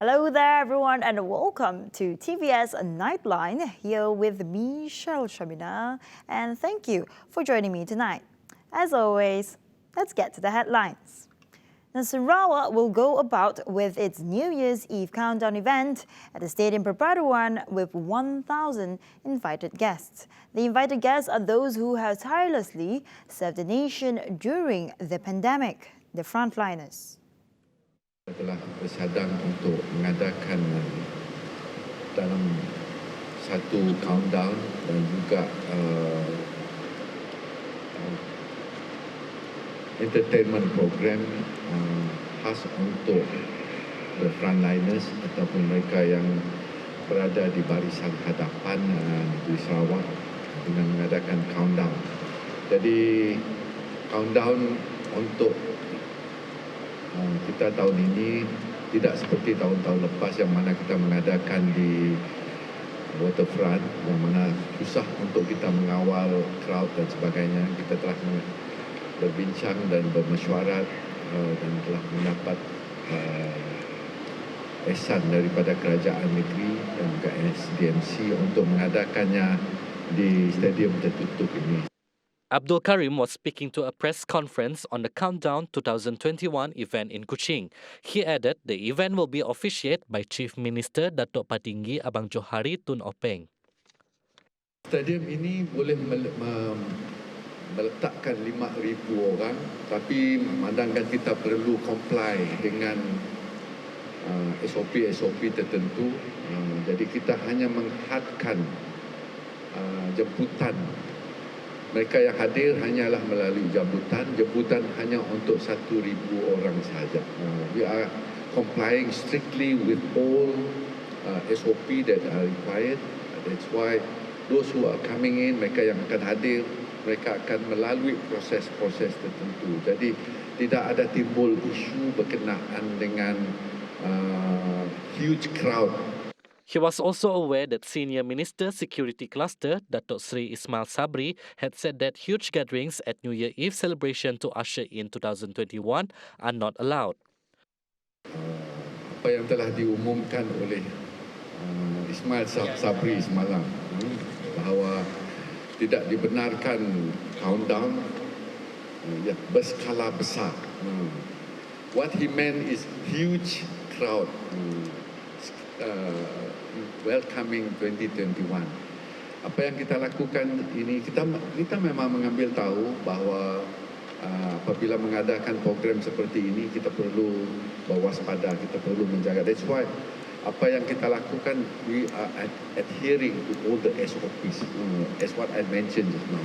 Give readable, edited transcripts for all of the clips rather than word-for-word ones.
Hello there, everyone, and welcome to TVS Nightline, here with me, Cheryl Shamina, and thank you for joining me tonight. As always, let's get to the headlines. Now, Sarawak will go about with its New Year's Eve countdown event at the Stadium Perpaduan with 1,000 invited guests. The invited guests are those who have tirelessly served the nation during the pandemic, the frontliners. Telah bersadang untuk mengadakan dalam satu countdown dan juga entertainment program khas untuk the frontliners ataupun mereka yang berada di barisan hadapan di Sarawak dengan mengadakan countdown. Jadi countdown untuk kita tahun ini tidak seperti tahun-tahun lepas yang mana kita mengadakan di waterfront, yang mana susah untuk kita mengawal crowd dan sebagainya. Kita telah berbincang dan bermesyuarat dan telah mendapat ihsan daripada kerajaan negeri dan juga SDMC untuk mengadakannya di stadium tertutup ini. Abdul Karim was speaking to a press conference on the Countdown 2021 event in Kuching. He added the event will be officiated by Chief Minister Datuk Patinggi Abang Johari Tun Openg. Stadium ini boleh meletakkan 5,000 orang, tapi memandangkan kita perlu comply dengan SOP tertentu. Jadi kita hanya menghadkan jemputan. Mereka yang hadir hanyalah melalui jemputan hanya untuk 1,000 orang sahaja. We are complying strictly with all SOP that are required. That's why those who are coming in, mereka yang akan hadir, mereka akan melalui proses-proses tertentu. Jadi tidak ada timbul isu berkenaan dengan huge crowd. He was also aware that Senior Minister Security Cluster, Datuk Sri Ismail Sabri, had said that huge gatherings at New Year Eve celebration to usher in 2021 are not allowed. Apa yang telah diumumkan oleh Ismail Sabri semalam, bahawa tidak dibenarkan countdown berskala besar. What he meant is huge crowd welcoming 2021. Apa yang kita lakukan ini, kita memang mengambil tahu bahawa apabila mengadakan program seperti ini, kita perlu berwaspada, kita perlu menjaga. That's why apa yang kita lakukan, we are adhering to all the SOPs, as what I mentioned just now.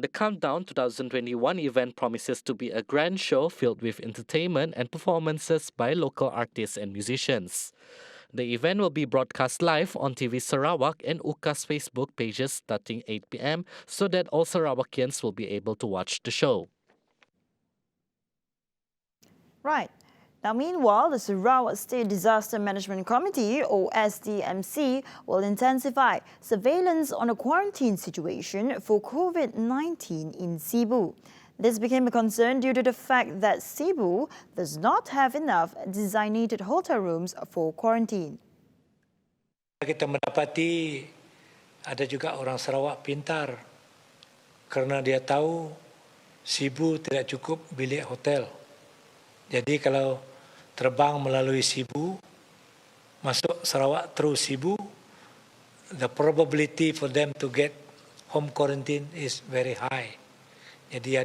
The Countdown 2021 event promises to be a grand show filled with entertainment and performances by local artists and musicians. The event will be broadcast live on TV Sarawak and UKA's Facebook pages starting 8 p.m. so that all Sarawakians will be able to watch the show. Right. Now, meanwhile, the Sarawak State Disaster Management Committee, or SDMC, will intensify surveillance on a quarantine situation for COVID-19 in Sibu. This became a concern due to the fact that Sibu does not have enough designated hotel rooms for quarantine. Kita mendapati ada juga orang Sarawak pintar kerana dia tahu Sibu tidak cukup bilik hotel. Jadi kalau terbang melalui Sibu, masuk Sarawak through Sibu, the probability for them to get home quarantine is very high. Jadi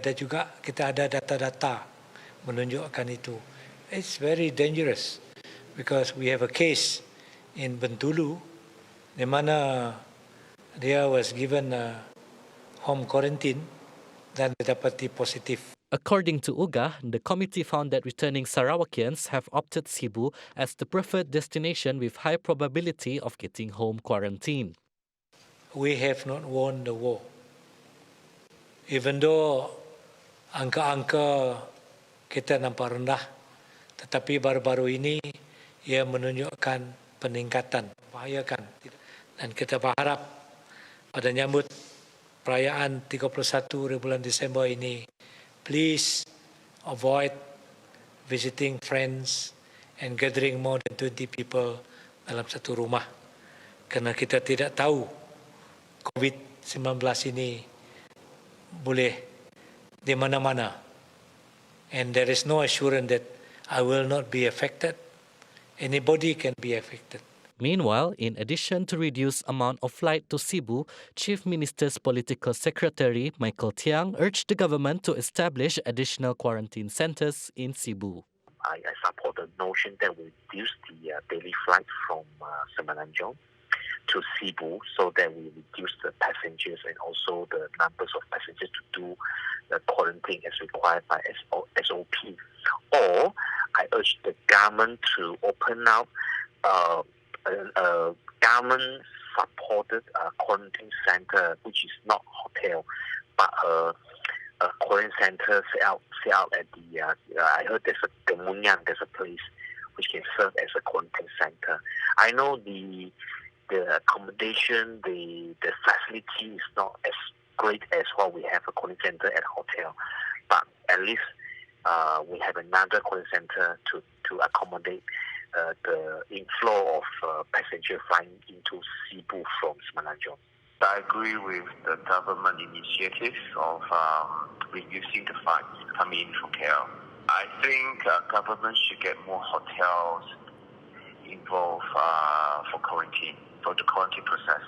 kita ada data-data menunjukkan itu. It's very dangerous because we have a case in Bentulu di mana dia was given home quarantine dan didapati positif. According to UGA, the committee found that returning Sarawakians have opted Sibu as the preferred destination with high probability of getting home quarantine. We have not won the war. Even though angka-angka kita nampak rendah, tetapi baru-baru ini ia menunjukkan peningkatan, bahayakan. Dan kita berharap pada nyambut perayaan 31 bulan Disember ini, please avoid visiting friends and gathering more than 20 people dalam satu rumah. Kerana kita tidak tahu COVID-19 ini boleh di mana-mana. And there is no assurance that I will not be affected. Anybody can be affected. Meanwhile, in addition to reduced amount of flight to Sibu, Chief Minister's Political Secretary Michael Tiang urged the government to establish additional quarantine centres in Sibu. I support the notion that we reduce the daily flight from Semenanjung to Sibu so that we reduce the passengers and also the numbers of passengers to do the quarantine as required by SOP. Or I urge the government to open up a government-supported quarantine center, which is not hotel, but a quarantine center set out at the. I heard there's a place which can serve as a quarantine center. I know the accommodation, the facility is not as great as what we have a quarantine center at a hotel, but at least we have another quarantine center to accommodate the inflow of passenger flying into Sibu from Semenanjung. I agree with the government initiative of reducing the flights coming in from KL. I think government should get more hotels involved for the quarantine process.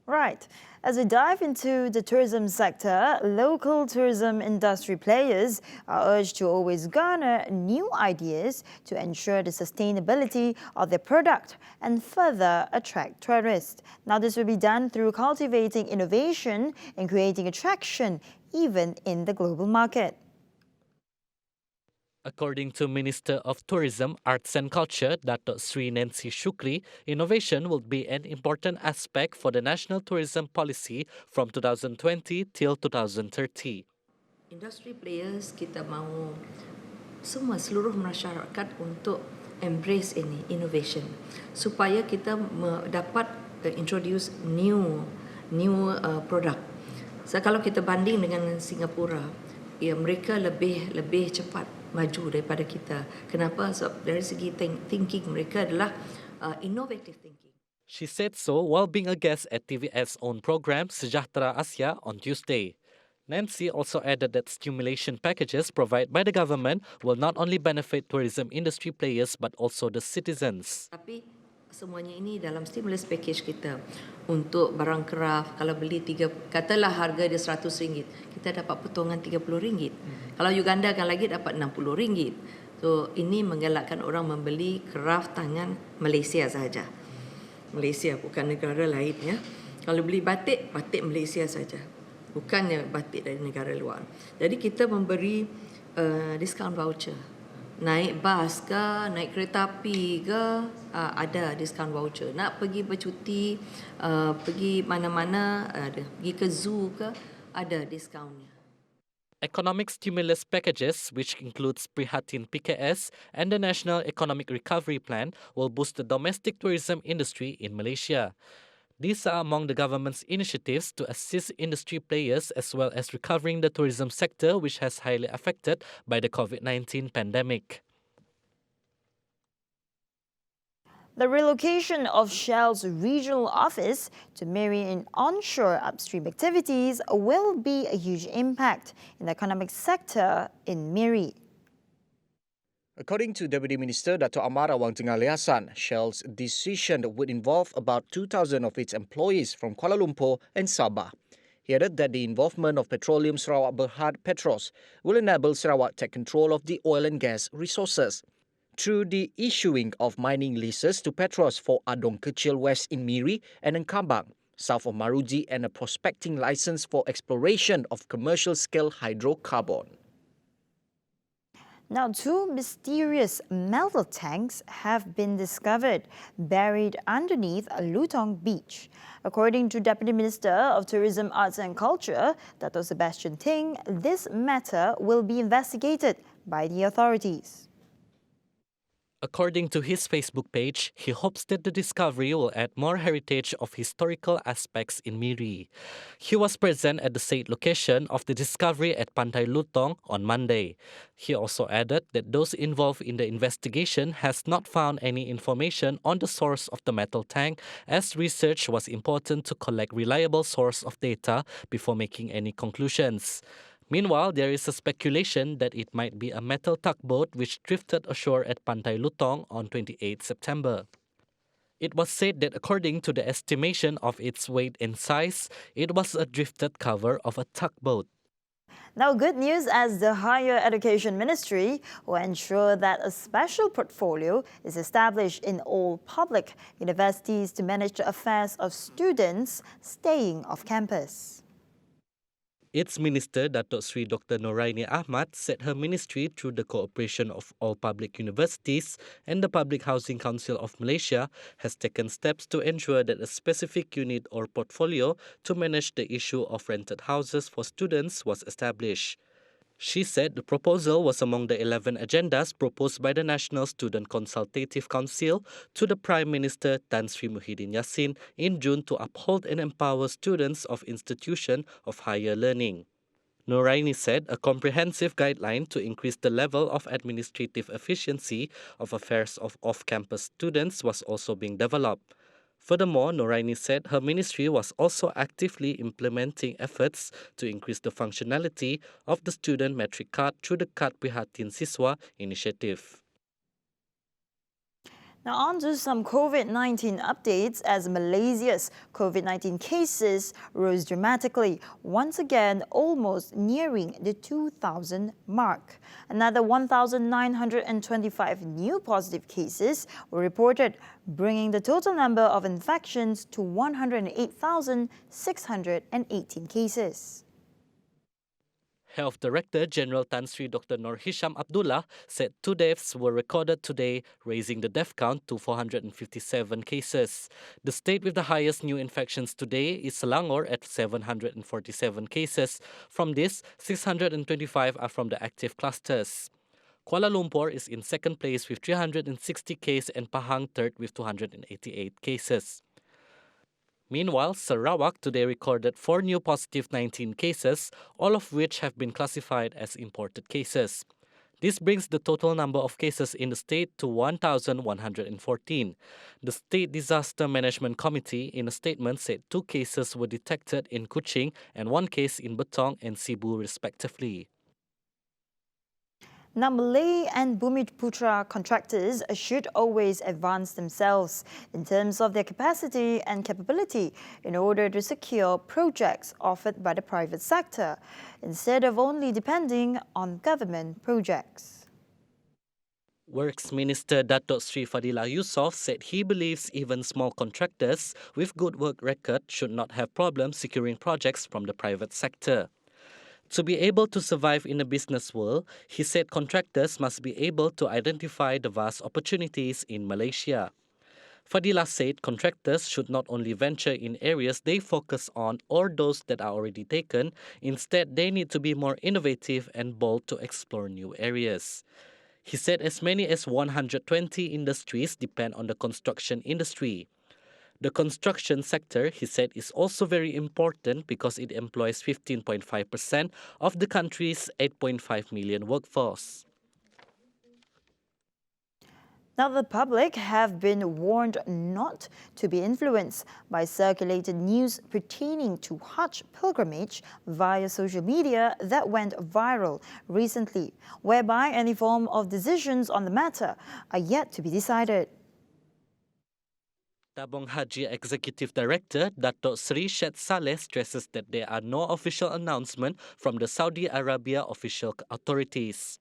Right. As we dive into the tourism sector, local tourism industry players are urged to always garner new ideas to ensure the sustainability of their product and further attract tourists. Now, this will be done through cultivating innovation and creating attraction even in the global market. According to Minister of Tourism, Arts and Culture, Dato' Sri Nancy Shukri, innovation will be an important aspect for the national tourism policy from 2020 till 2030. Industry players kita mahu semua seluruh masyarakat untuk embrace ini innovation supaya kita dapat introduce new product. So kalau kita banding dengan Singapura, ya mereka lebih cepat maju daripada kita. Kenapa? Sebab dari segi thinking mereka adalah innovative thinking. She said so while being a guest at TVS own program Sejahtera Asia on Tuesday. Nancy also added that stimulation packages provided by the government will not only benefit tourism industry players but also the citizens. Tapi semuanya ini dalam stimulus package kita untuk barang craft. Kalau beli katalah harga dia RM100, kita dapat potongan RM30. Kalau you gandakan lagi dapat RM60. So ini menggalakkan orang membeli craft tangan Malaysia sahaja. Malaysia bukan negara lain ya. Kalau beli batik Malaysia saja. Bukannya batik dari negara luar. Jadi kita memberi discount voucher. Naik bas ke, naik kereta api ke, ada discount voucher. Nak pergi bercuti, pergi mana-mana, ada. Pergi ke zoo ke, ada discountnya. Economic stimulus packages, which includes Prihatin PKS and the National Economic Recovery Plan, will boost the domestic tourism industry in Malaysia. These are among the government's initiatives to assist industry players as well as recovering the tourism sector, which has highly affected by the COVID-19 pandemic. The relocation of Shell's regional office to Miri in onshore upstream activities will be a huge impact in the economic sector in Miri. According to Deputy Minister Dato' Amara Wang Tengah Liasan, Shell's decision would involve about 2,000 of its employees from Kuala Lumpur and Sabah. He added that the involvement of Petroleum Sarawak Berhad Petros will enable Sarawak take control of the oil and gas resources. Through the issuing of mining leases to Petros for Adong Kecil West in Miri and Nkambang, south of Maruji, and a prospecting license for exploration of commercial-scale hydrocarbon. Now, two mysterious metal tanks have been discovered buried underneath Lutong Beach. According to Deputy Minister of Tourism, Arts and Culture, Dato' Sebastian Ting, this matter will be investigated by the authorities. According to his Facebook page, he hopes that the discovery will add more heritage of historical aspects in Miri. He was present at the said location of the discovery at Pantai Lutong on Monday. He also added that those involved in the investigation has not found any information on the source of the metal tank, as research was important to collect reliable source of data before making any conclusions. Meanwhile, there is a speculation that it might be a metal tugboat which drifted ashore at Pantai Lutong on 28 September. It was said that according to the estimation of its weight and size, it was a drifted cover of a tugboat. Now, good news as the Higher Education Ministry will ensure that a special portfolio is established in all public universities to manage the affairs of students staying off campus. Its Minister, Datuk Sri Dr. Noraini Ahmad, said her ministry, through the cooperation of all public universities and the Public Housing Council of Malaysia, has taken steps to ensure that a specific unit or portfolio to manage the issue of rented houses for students was established. She said the proposal was among the 11 agendas proposed by the National Student Consultative Council to the Prime Minister Tan Sri Muhyiddin Yassin in June to uphold and empower students of institutions of higher learning. Noraini said a comprehensive guideline to increase the level of administrative efficiency of affairs of off-campus students was also being developed. Furthermore, Noraini said her ministry was also actively implementing efforts to increase the functionality of the student metric card through the Kad Prihatin Siswa initiative. Now on to some COVID-19 updates as Malaysia's COVID-19 cases rose dramatically, once again almost nearing the 2,000 mark. Another 1,925 new positive cases were reported, bringing the total number of infections to 108,618 cases. Health Director General Tan Sri Dr. Nur Hisham Abdullah said 2 deaths were recorded today, raising the death count to 457 cases. The state with the highest new infections today is Selangor at 747 cases. From this, 625 are from the active clusters. Kuala Lumpur is in second place with 360 cases and Pahang third with 288 cases. Meanwhile, Sarawak today recorded 4 new positive 19 cases, all of which have been classified as imported cases. This brings the total number of cases in the state to 1,114. The State Disaster Management Committee in a statement said 2 cases were detected in Kuching and 1 case in Betong and Sibu respectively. Now, Malay and Bumiputra contractors should always advance themselves in terms of their capacity and capability in order to secure projects offered by the private sector, instead of only depending on government projects. Works Minister Datuk Sri Fadilah Yusof said he believes even small contractors with good work record should not have problems securing projects from the private sector. To be able to survive in the business world, he said contractors must be able to identify the vast opportunities in Malaysia. Fadilah said contractors should not only venture in areas they focus on or those that are already taken, instead they need to be more innovative and bold to explore new areas. He said as many as 120 industries depend on the construction industry. The construction sector, he said, is also very important because it employs 15.5% of the country's 8.5 million workforce. Now, the public have been warned not to be influenced by circulated news pertaining to Hajj pilgrimage via social media that went viral recently, whereby any form of decisions on the matter are yet to be decided. Tabung Haji Executive Director Datuk Sri Syed Saleh stresses that there are no official announcement from the Saudi Arabia official authorities.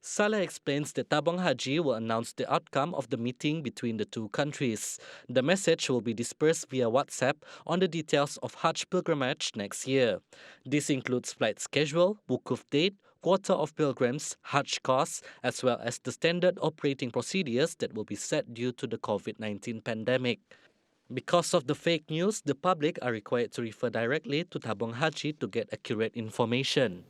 Saleh explains that Tabung Haji will announce the outcome of the meeting between the two countries. The message will be dispersed via WhatsApp on the details of Hajj pilgrimage next year. This includes flight schedule, wukuf date, quota of pilgrims, Hajj costs, as well as the standard operating procedures that will be set due to the COVID-19 pandemic. Because of the fake news, the public are required to refer directly to Tabung Haji to get accurate information.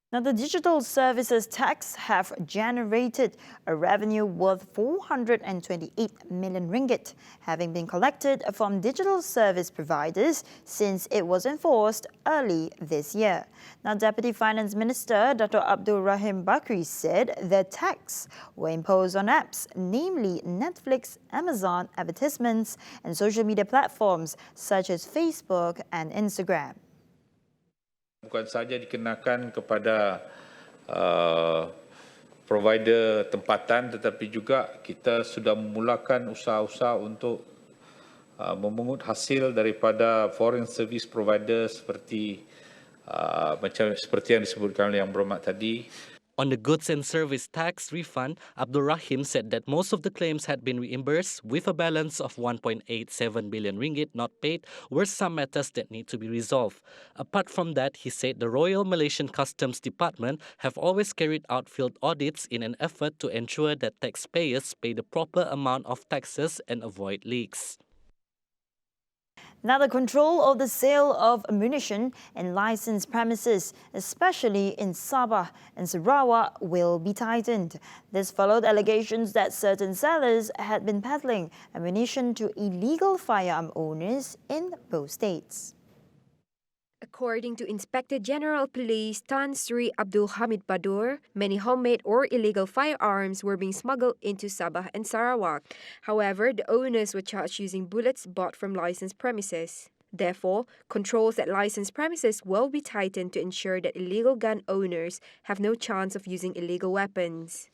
Now, the digital services tax have generated a revenue worth 428 million ringgit, having been collected from digital service providers since it was enforced early this year. Now, Deputy Finance Minister Dr. Abdul Rahim Bakri said the tax were imposed on apps, namely Netflix, Amazon advertisements, and social media platforms such as Facebook and Instagram. Bukan sahaja dikenakan kepada provider tempatan, tetapi juga kita sudah memulakan usaha-usaha untuk memungut hasil daripada foreign service provider seperti yang disebutkan oleh Yang Berhormat tadi. On the goods and service tax refund, Abdul Rahim said that most of the claims had been reimbursed, with a balance of 1.87 billion ringgit not paid were some matters that need to be resolved. Apart from that, he said the Royal Malaysian Customs Department have always carried out field audits in an effort to ensure that taxpayers pay the proper amount of taxes and avoid leaks. Now, the control of the sale of ammunition in licensed premises, especially in Sabah and Sarawak, will be tightened. This followed allegations that certain sellers had been peddling ammunition to illegal firearm owners in both states. According to Inspector General Police Tan Sri Abdul Hamid Badur, many homemade or illegal firearms were being smuggled into Sabah and Sarawak. However, the owners were charged using bullets bought from licensed premises. Therefore, controls at licensed premises will be tightened to ensure that illegal gun owners have no chance of using illegal weapons.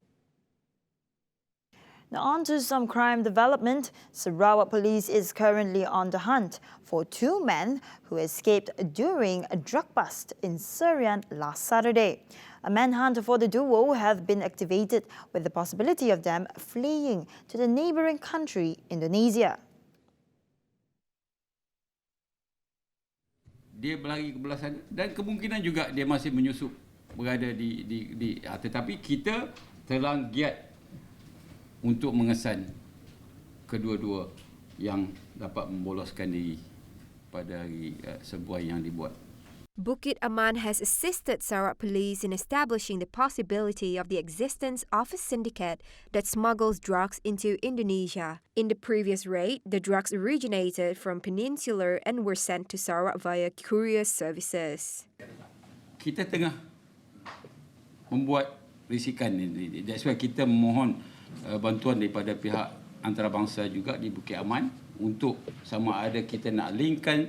Now, on to some crime development. Sarawak Police is currently on the hunt for two men who escaped during a drug bust in Serian last Saturday. A manhunt for the duo has been activated with the possibility of them fleeing to the neighbouring country, Indonesia. Dia berlari ke belah sana dan kemungkinan juga dia masih menyusup berada di tetapi kita telah giat untuk mengesan kedua-dua yang dapat memboloskan diri pada hari sebuah yang dibuat. Bukit Aman has assisted Sarawak Police in establishing the possibility of the existence of a syndicate that smuggles drugs into Indonesia. In the previous raid, the drugs originated from Peninsular and were sent to Sarawak via courier services. Kita tengah membuat risikan ini. That's why kita memohon bantuan daripada pihak antarabangsa juga di Bukit Aman untuk sama ada kita nak linkkan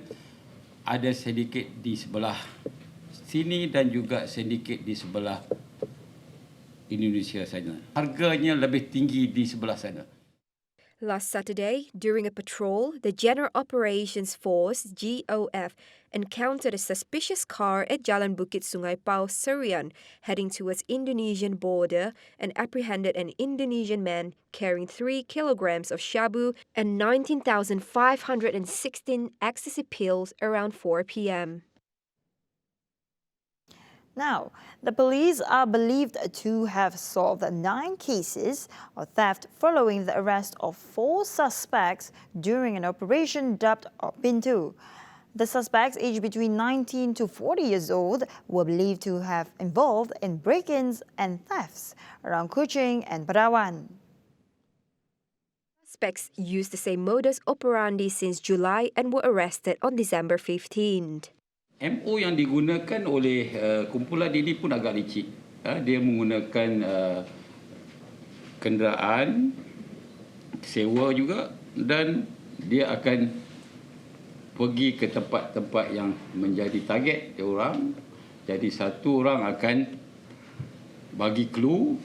ada sedikit di sebelah sini dan juga sedikit di sebelah Indonesia saja. Harganya lebih tinggi di sebelah sana. Last Saturday, during a patrol, the General Operations Force (GOF) encountered a suspicious car at Jalan Bukit Sungai Pau, Serian, heading towards Indonesian border, and apprehended an Indonesian man carrying 3 kilograms of shabu and 19,516 ecstasy pills around 4 p.m. Now, the police are believed to have solved 9 cases of theft following the arrest of 4 suspects during an operation dubbed Pintu. The suspects, aged between 19 to 40 years old, were believed to have involved in break-ins and thefts around Kuching and Perawan. Suspects used the same modus operandi since July and were arrested on December 15th. MO yang digunakan oleh kumpulan ini pun agak licik. Dia menggunakan kenderaan sewa juga dan dia akan pergi ke tempat-tempat yang menjadi target dia orang. Jadi satu orang akan bagi clue,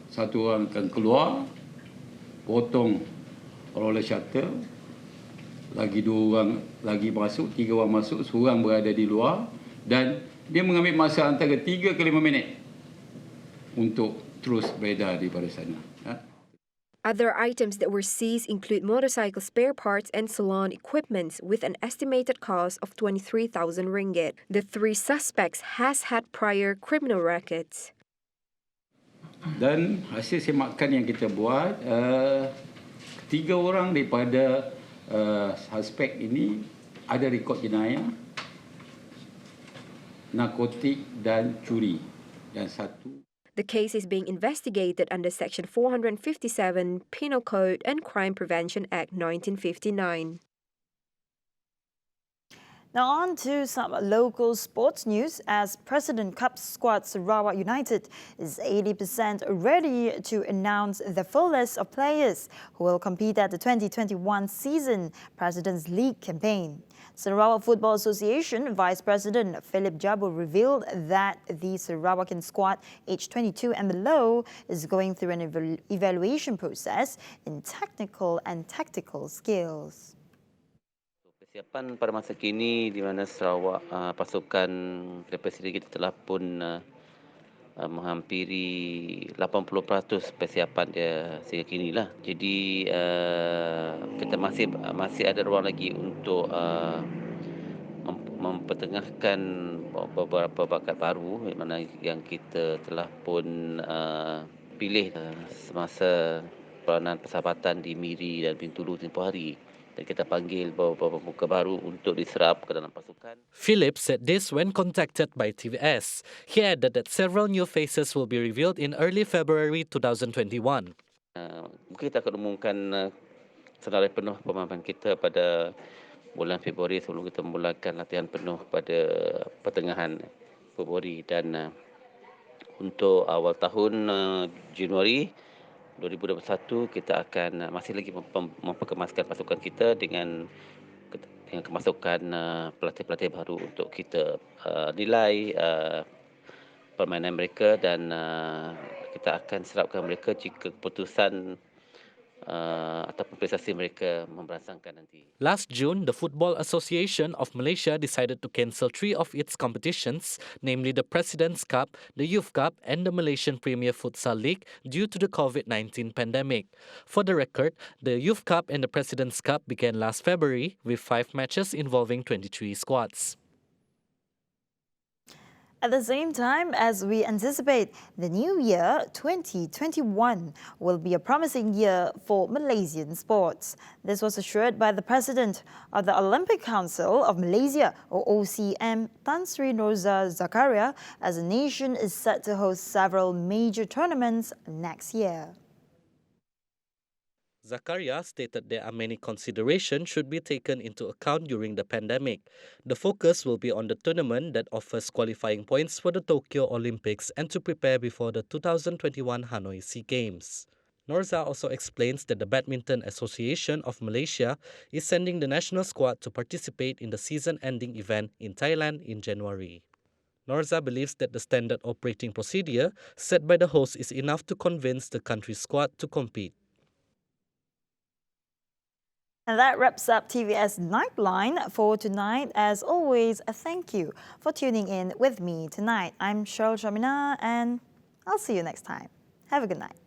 satu orang akan keluar, potong roller shutter, lagi 2 orang lagi masuk, 3 orang masuk, seorang berada di luar dan dia mengambil masa antara 3 ke 5 minit untuk terus beredar daripada sana. Other items that were seized include motorcycle spare parts and salon equipment with an estimated cost of 23,000 ringgit. The 3 suspects has had prior criminal records. Dan hasil semakan yang kita buat, 3 orang daripada suspek ini ada rekod jenayah narkotik dan curi. Dan satu The case is being investigated under Section 457 Penal Code and Crime Prevention Act 1959. Now on to some local sports news, as President Cup squad Sarawak United is 80% ready to announce the full list of players who will compete at the 2021 season President's League campaign. Sarawak Football Association Vice President Philip Jabu revealed that the Sarawakian squad aged 22 and below is going through an evaluation process in technical and tactical skills. Persiapan pada masa kini di mana Sarawak pasukan representasi kita telah pun menghampiri 80% persiapan dia sehingga kini lah. Jadi kita masih ada ruang lagi untuk mempertengahkan beberapa bakat baru mana yang kita telah pun pilih semasa peranan persahabatan di Miri dan Bintulu tempoh hari. Dan kita panggil beberapa muka baru untuk diserap ke dalam pasukan. Philip said this when contacted by TVS. He added that several new faces will be revealed in early February 2021. Mungkin kita akan umumkan senarai penuh pemahaman kita pada bulan Februari sebelum kita memulakan latihan penuh pada pertengahan Februari, dan untuk awal tahun Januari 2021 kita akan masih lagi memperkemaskan pasukan kita dengan kemasukan pelatih-pelatih baru untuk kita nilai permainan mereka, dan kita akan serapkan mereka jika keputusan ataupun prestasi mereka memberansangkan nanti. Last June, the Football Association of Malaysia decided to cancel 3 of its competitions, namely the President's Cup, the Youth Cup and the Malaysian Premier Futsal League due to the COVID-19 pandemic. For the record, the Youth Cup and the President's Cup began last February with 5 matches involving 23 squads. At the same time, as we anticipate, the new year 2021 will be a promising year for Malaysian sports. This was assured by the President of the Olympic Council of Malaysia, or OCM, Tan Sri Norza Zakaria, as the nation is set to host several major tournaments next year. Zakaria stated there are many considerations should be taken into account during the pandemic. The focus will be on the tournament that offers qualifying points for the Tokyo Olympics and to prepare before the 2021 Hanoi SEA Games. Norza also explains that the Badminton Association of Malaysia is sending the national squad to participate in the season-ending event in Thailand in January. Norza believes that the standard operating procedure set by the host is enough to convince the country's squad to compete. And that wraps up TVS Nightline for tonight. As always, a thank you for tuning in with me tonight. I'm Cheryl Shamina, and I'll see you next time. Have a good night.